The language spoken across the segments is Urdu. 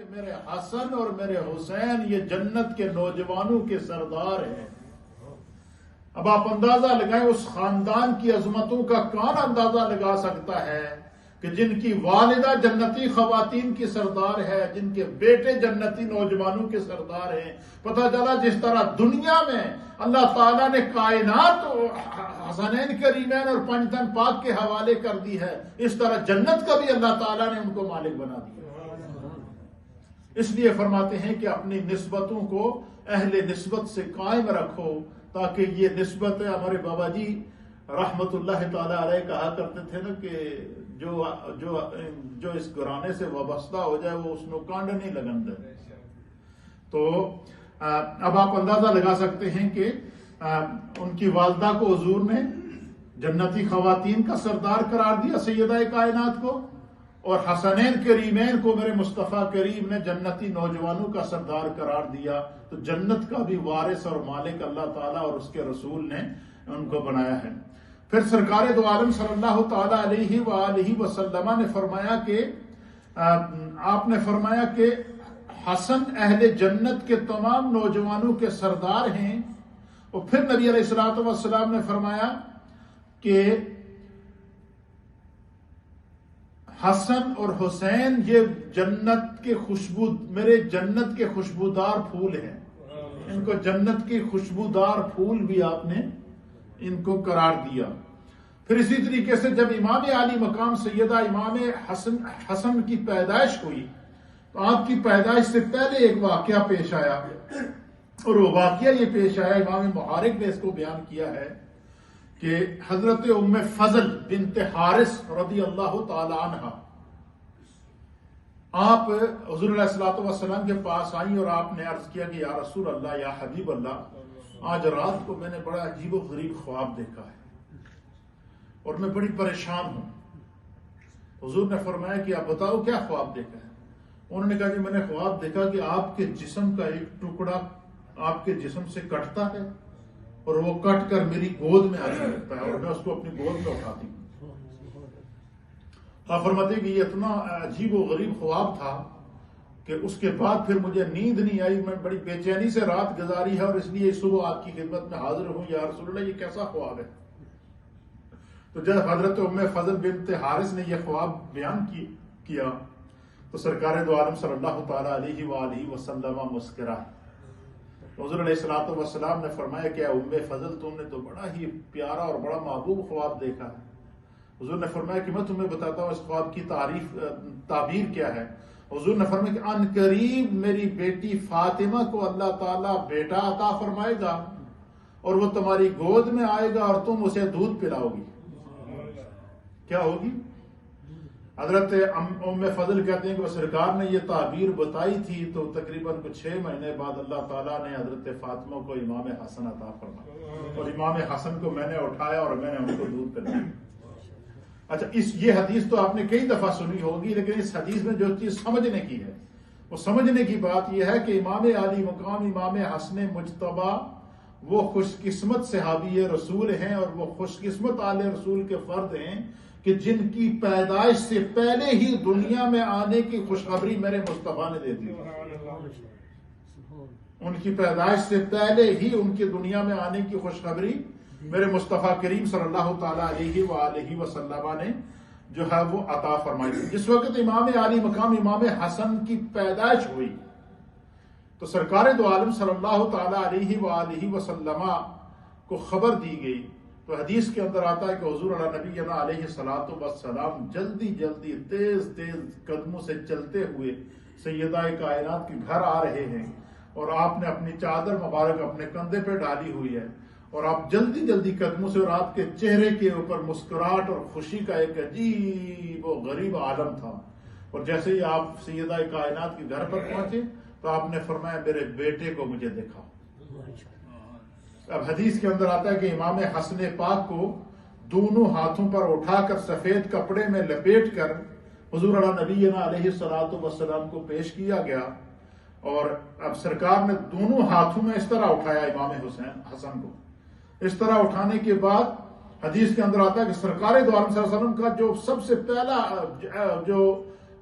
کہ میرے حسن اور میرے حسین یہ جنت کے نوجوانوں کے سردار ہیں۔ اب آپ اندازہ لگائیں اس خاندان کی عظمتوں کا کون اندازہ لگا سکتا ہے کہ جن کی والدہ جنتی خواتین کی سردار ہے، جن کے بیٹے جنتی نوجوانوں کے سردار ہیں۔ پتہ چلا جس طرح دنیا میں اللہ تعالیٰ نے کائنات حسنین کریمین اور پنجتن پاک کے حوالے کر دی ہے، اس طرح جنت کا بھی اللہ تعالیٰ نے ان کو مالک بنا دیا۔ اس لیے فرماتے ہیں کہ اپنی نسبتوں کو اہل نسبت سے قائم رکھو، تاکہ یہ نسبت ہمارے بابا جی رحمت اللہ تعالی علیہ کہا کرتے تھے نا کہ جو اس گھرانے سے وابستہ ہو جائے وہ اس نو کانڈ نہیں لگن دے۔ تو اب آپ اندازہ لگا سکتے ہیں کہ ان کی والدہ کو حضور نے جنتی خواتین کا سردار قرار دیا، سیدہ کائنات کو، اور حسنین کریمین کو میرے مصطفیٰ کریم نے جنتی نوجوانوں کا سردار قرار دیا۔ تو جنت کا بھی وارث اور مالک اللہ تعالیٰ اور اس کے رسول نے ان کو بنایا ہے۔ پھر سرکار دو عالم صلی اللہ تعالی علیہ وآلہ وسلم نے فرمایا کہ آپ نے فرمایا کہ حسن اہل جنت کے تمام نوجوانوں کے سردار ہیں۔ اور پھر نبی علیہ الصلوۃ والسلام نے فرمایا کہ حسن اور حسین یہ جنت کے میرے جنت کے خوشبودار پھول ہیں، ان کو جنت کے خوشبودار پھول بھی آپ نے ان کو قرار دیا۔ پھر اسی طریقے سے جب امام عالی مقام سیدہ امام حسن کی پیدائش ہوئی تو آپ کی پیدائش سے پہلے ایک واقعہ پیش آیا، اور وہ واقعہ یہ پیش آیا، امام محارق نے اس کو بیان کیا ہے کہ حضرت ام فضل بنت حارث رضی اللہ تعالی عنہ آپ حضور علیہ الصلوۃ والسلام کے پاس آئیں اور آپ نے عرض کیا کہ یا رسول اللہ، یا حبیب اللہ، آج رات کو میں نے بڑا عجیب و غریب خواب دیکھا ہے اور میں بڑی پریشان ہوں۔ حضور نے فرمایا کہ آپ بتاؤ کیا خواب دیکھا ہے؟ انہوں نے کہا کہ میں نے خواب دیکھا کہ آپ کے جسم کا ایک ٹکڑا آپ کے جسم سے کٹتا ہے اور وہ کٹ کر میری گود میں آنے لگتا ہے اور میں اس کو اپنی گود میں اٹھاتی ہوں۔ آپ فرماتے کہ یہ اتنا عجیب و غریب خواب تھا کہ اس کے بعد پھر مجھے نیند نہیں آئی، میں بڑی بے چینی سے رات گزاری ہے اور اس لیے صبح آپ کی خدمت میں حاضر ہوں۔ یا رسول اللہ، یہ کیسا خواب ہے؟ تو جب حضرت ام فضل بنت حارث نے یہ خواب بیان کیا تو سرکار دو عالم صلی اللہ تعالی علیہ وآلہ وسلم مسکرائے۔ حضور علیہ الصلوۃ والسلام نے فرمایا کہ اے ام فضل، تم نے تو بڑا ہی پیارا اور بڑا محبوب خواب دیکھا ہے۔ حضور نے فرمایا کہ میں تمہیں بتاتا ہوں اس خواب کی تعبیر کیا ہے۔ حضور نے فرمایا کہ ان قریب میری بیٹی فاطمہ کو اللہ تعالیٰ بیٹا عطا فرمائے گا اور وہ تمہاری گود میں آئے گا اور تم اسے دودھ پلاؤ گی۔ کیا ہوگی؟ حضرت ام فضل کہتے ہیں کہ وہ سرکار نے یہ تعبیر بتائی تھی تو تقریباً 6 مہینے بعد اللہ تعالیٰ نے حضرت فاطمہ کو امام حسن عطا فرمایا اور امام حسن کو میں نے اٹھایا اور میں نے ان کو دودھ پلایا۔ اچھا، یہ حدیث تو آپ نے کئی دفعہ سنی ہوگی، لیکن اس حدیث میں جو چیز سمجھنے کی ہے وہ سمجھنے کی بات یہ ہے کہ امام عالی مقام امام حسن مجتبی وہ خوش قسمت صحابی رسول ہیں اور وہ خوش قسمت آل رسول کے فرد ہیں کہ جن کی پیدائش سے پہلے ہی دنیا میں آنے کی خوشخبری میرے مصطفیٰ نے دے دی۔ ان کی پیدائش سے پہلے ہی ان کی دنیا میں آنے کی خوشخبری میرے مصطفیٰ کریم صلی اللہ تعالی علیہ وآلہ وسلم نے جو ہے وہ عطا فرمائی تھی۔ جس وقت امام عالی مقام امام حسن کی پیدائش ہوئی تو سرکار دو عالم صلی اللہ تعالی علیہ وآلہ وسلم کو خبر دی گئی تو حدیث کے اندر آتا ہے کہ حضور نبینا علیہ الصلوۃ والسلام جلدی جلدی تیز تیز قدموں سے چلتے ہوئے سیدہ کائنات کے گھر آ رہے ہیں اور آپ نے اپنی چادر مبارک اپنے کندھے پہ ڈالی ہوئی ہے اور آپ جلدی جلدی قدموں سے، اور آپ کے چہرے کے اوپر مسکراہٹ اور خوشی کا ایک عجیب و غریب عالم تھا۔ اور جیسے ہی آپ سیدہ کائنات کے گھر پر پہنچے تو آپ نے فرمایا میرے بیٹے کو مجھے دیکھا۔ اب حدیث کے اندر آتا ہے کہ امام حسن پاک کو دونوں ہاتھوں پر اٹھا کر سفید کپڑے میں لپیٹ کر حضور نبینا علیہ الصلوۃ والسلام کو پیش کیا گیا اور اب سرکار نے دونوں ہاتھوں میں اس طرح اٹھایا امام حسن کو۔ اس طرح اٹھانے کے بعد حدیث کے اندر آتا ہے کہ سرکار دو عالم صلی اللہ علیہ وسلم کا جو سب سے پہلا جو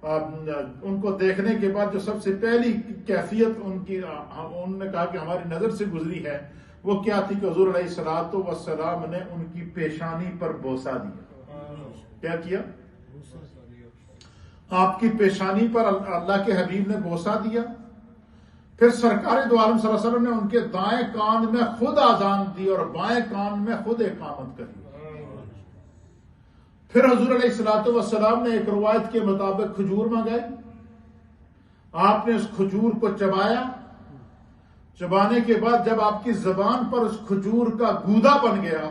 ان کو دیکھنے کے بعد جو سب سے پہلی کیفیت انہوں نے کہا کہ ہماری نظر سے گزری ہے وہ کیا تھی کہ حضور علیہ الصلوۃ والسلام نے ان کی پیشانی پر بوسہ دیا. کیا آپ کی پیشانی پر اللہ کے حبیب نے بوسہ دیا. پھر سرکار دو عالم صلی اللہ علیہ وسلم نے ان کے دائیں کان میں خود آذان دی اور بائیں کان میں خود اقامت کری. پھر حضور علیہ الصلوۃ والسلام نے ایک روایت کے مطابق کھجور منگائی. آپ نے اس کھجور کو چبایا. چبانے کے بعد جب آپ کی زبان پر اس کھجور کا گودا بن گیا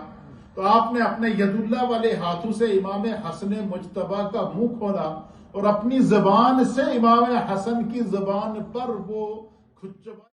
تو آپ نے اپنے ید اللہ والے ہاتھوں سے امام حسن مجتبی کا منہ کھولا اور اپنی زبان سے امام حسن کی زبان پر وہ